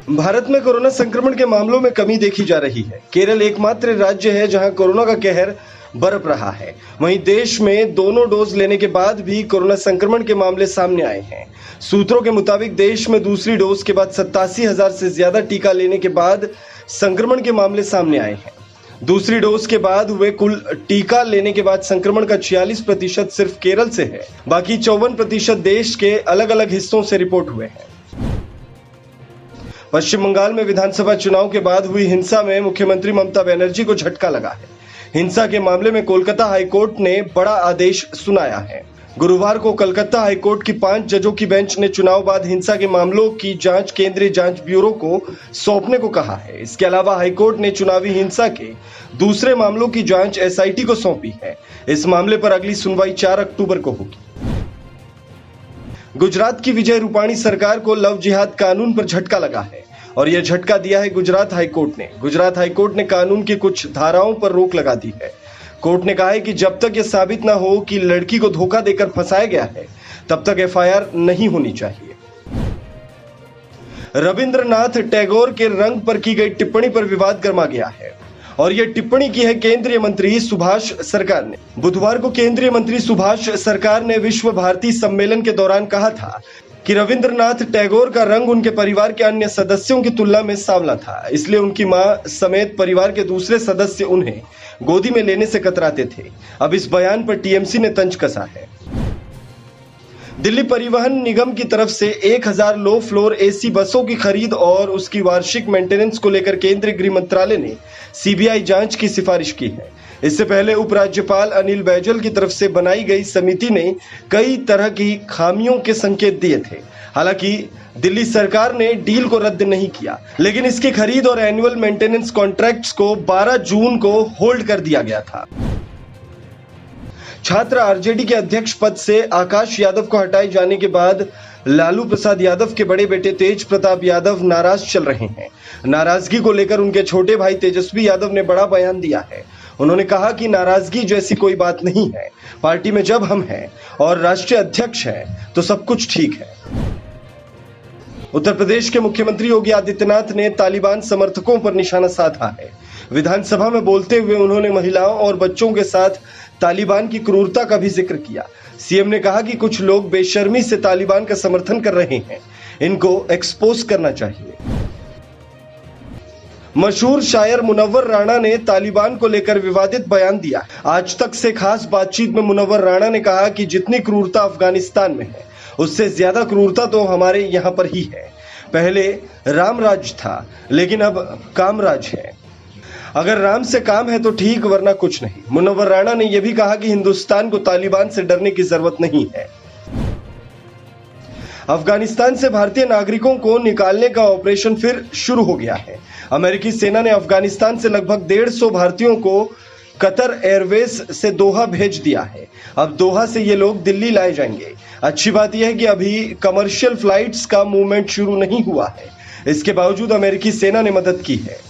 भारत में कोरोना संक्रमण के मामलों में कमी देखी जा रही है। केरल एकमात्र राज्य है जहां कोरोना का कहर बरप रहा है। वहीं देश में दोनों डोज लेने के बाद भी कोरोना संक्रमण के मामले सामने आए हैं। सूत्रों के मुताबिक देश में दूसरी डोज के बाद 87,000 से ज्यादा टीका लेने के बाद संक्रमण के मामले सामने आए हैं। दूसरी डोज के बाद हुए कुल टीका लेने के बाद संक्रमण का 46% सिर्फ केरल से है। बाकी 54% देश के अलग अलग हिस्सों से रिपोर्ट हुए हैं। पश्चिम बंगाल में विधानसभा चुनाव के बाद हुई हिंसा में मुख्यमंत्री ममता बनर्जी को झटका लगा है। हिंसा के मामले में कोलकाता हाईकोर्ट ने बड़ा आदेश सुनाया है। गुरुवार को कोलकाता हाईकोर्ट की 5 जजों की बेंच ने चुनाव बाद हिंसा के मामलों की जांच केंद्रीय जांच ब्यूरो को सौंपने को कहा है। इसके अलावा हाईकोर्ट ने चुनावी हिंसा के दूसरे मामलों की जांच एसआईटी को सौंपी है। इस मामले पर अगली सुनवाई 4 अक्टूबर को होगी। गुजरात की विजय रूपाणी सरकार को लव जिहाद कानून पर झटका लगा है और यह झटका दिया है गुजरात हाईकोर्ट ने। गुजरात हाईकोर्ट ने कानून की कुछ धाराओं पर रोक लगा दी है। कोर्ट ने कहा है कि जब तक यह साबित न हो कि लड़की को धोखा देकर फंसाया गया है, तब तक एफआईआर नहीं होनी चाहिए। रविंद्रनाथ टैगोर के रंग पर की गई टिप्पणी पर विवाद गर्मा गया है और यह टिप्पणी की है केंद्रीय मंत्री सुभाष सरकार ने। बुधवार को केंद्रीय मंत्री सुभाष सरकार ने विश्व भारती सम्मेलन के दौरान कहा था कि रविंद्रनाथ टैगोर का रंग उनके परिवार के अन्य सदस्यों की तुलना में सांवला था, इसलिए उनकी मां समेत परिवार के दूसरे सदस्य उन्हें गोदी में लेने से कतराते थे। अब इस बयान पर टीएमसी ने तंज कसा है। दिल्ली परिवहन निगम की तरफ से 1000 लो फ्लोर एसी बसों की खरीद और उसकी वार्षिक मेंटेनेंस को लेकर केंद्रीय गृह मंत्रालय ने सीबीआई जांच की सिफारिश की है। इससे पहले उपराज्यपाल अनिल बैजल की तरफ से बनाई गई समिति ने कई तरह की खामियों के संकेत दिए थे। हालांकि दिल्ली सरकार ने डील को रद्द नहीं किया, लेकिन इसकी खरीद और एनुअल मेंटेनेंस कॉन्ट्रैक्ट्स को 12 जून को होल्ड कर दिया गया था। छात्र आरजेडी के अध्यक्ष पद से आकाश यादव को हटाए जाने के बाद लालू प्रसाद यादव के बड़े बेटे तेज प्रताप यादव नाराज चल रहे हैं। नाराजगी को लेकर उनके छोटे भाई तेजस्वी यादव ने बड़ा बयान दिया है। उन्होंने कहा कि नाराजगी जैसी कोई बात नहीं है। पार्टी में जब हम हैं और राष्ट्रीय अध्यक्ष हैं तो सब कुछ ठीक है। उत्तर प्रदेश के मुख्यमंत्री योगी आदित्यनाथ ने तालिबान समर्थकों पर निशाना साधा है। विधानसभा में बोलते हुए उन्होंने महिलाओं और बच्चों के साथ तालिबान की क्रूरता का भी जिक्र किया। सीएम ने कहा कि कुछ लोग बेशर्मी से तालिबान का समर्थन कर रहे हैं, इनको एक्सपोज करना चाहिए। मशहूर शायर मुनव्वर राणा ने तालिबान को लेकर विवादित बयान दिया। आज तक से खास बातचीत में मुनव्वर राणा ने कहा कि जितनी क्रूरता अफगानिस्तान में है, उससे ज्यादा क्रूरता तो हमारे यहाँ पर ही है। पहले राम राज था, लेकिन अब कामराज है। अगर राम से काम है तो ठीक, वरना कुछ नहीं। मुनव्वर राणा ने यह भी कहा कि हिंदुस्तान को तालिबान से डरने की जरूरत नहीं है। अफगानिस्तान से भारतीय नागरिकों को निकालने का ऑपरेशन फिर शुरू हो गया है। अमेरिकी सेना ने अफगानिस्तान से लगभग 150 भारतीयों को कतर एयरवेज से दोहा भेज दिया है। अब दोहा से ये लोग दिल्ली लाए जाएंगे। अच्छी बात यह है कि अभी कमर्शियल फ्लाइट्स का मूवमेंट शुरू नहीं हुआ है। इसके बावजूद अमेरिकी सेना ने मदद की है।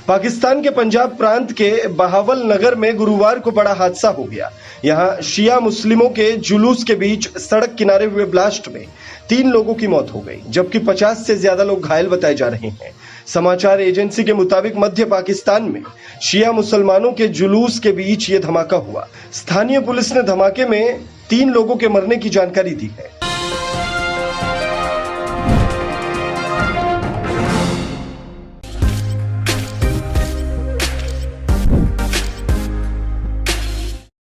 पाकिस्तान के पंजाब प्रांत के बहावल नगर में गुरुवार को बड़ा हादसा हो गया। यहां शिया मुस्लिमों के जुलूस के बीच सड़क किनारे हुए ब्लास्ट में 3 लोगों की मौत हो गई, जबकि 50 से ज्यादा लोग घायल बताए जा रहे हैं। समाचार एजेंसी के मुताबिक मध्य पाकिस्तान में शिया मुसलमानों के जुलूस के बीच ये धमाका हुआ। स्थानीय पुलिस ने धमाके में 3 लोगों के मरने की जानकारी दी है।